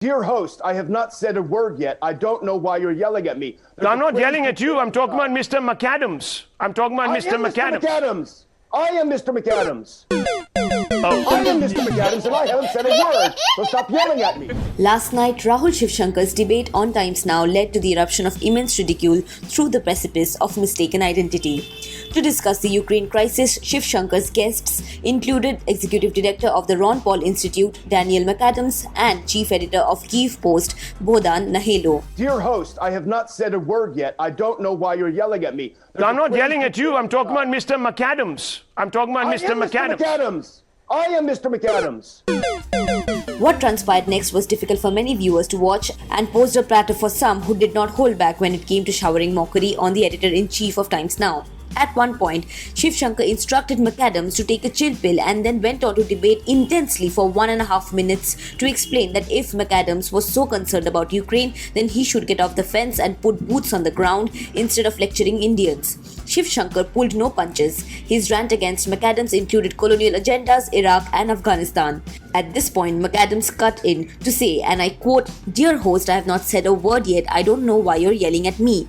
Dear host, I have not said a word yet. I don't know why you're yelling at me. I'm not yelling at you. I'm talking about Mr. McAdams. I'm talking about Mr. McAdams. I am Mr. McAdams. I am Mr. McAdams and I haven't said a word, so stop yelling at me. Last night, Rahul Shivshankar's debate on Times Now led to the eruption of immense ridicule through the precipice of mistaken identity. To discuss the Ukraine crisis, Shivshankar's guests included Executive Director of the Ron Paul Institute, Daniel McAdams, and Chief Editor of Kyiv Post, Bohdan Nahaylo. Dear host, I have not said a word yet. I don't know why you're yelling at me. I'm not yelling at you. I'm talking about Mr. McAdams. I'm talking about Mr. McAdams. I am Mr. McAdams. What transpired next was difficult for many viewers to watch and posed a platter for some who did not hold back when it came to showering mockery on the editor-in-chief of Times Now. At one point, Shivshankar instructed McAdams to take a chill pill and then went on to debate intensely for 1.5 minutes to explain that if McAdams was so concerned about Ukraine, then he should get off the fence and put boots on the ground instead of lecturing Indians. Shivshankar pulled no punches. His rant against McAdams included colonial agendas, Iraq and Afghanistan. At this point, McAdams cut in to say, and I quote, "Dear host, I have not said a word yet. I don't know why you're yelling at me."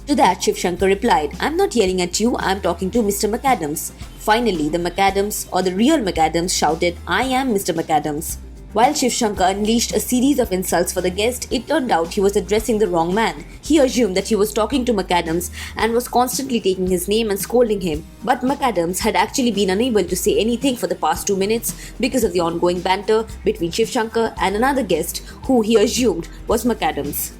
To that, Shivshankar replied, "I'm not yelling at you, I'm talking to Mr. McAdams." Finally, the McAdams, or the real McAdams, shouted, "I am Mr. McAdams." While Shivshankar unleashed a series of insults for the guest, it turned out he was addressing the wrong man. He assumed that he was talking to McAdams and was constantly taking his name and scolding him. But McAdams had actually been unable to say anything for the past 2 minutes because of the ongoing banter between Shivshankar and another guest who he assumed was McAdams.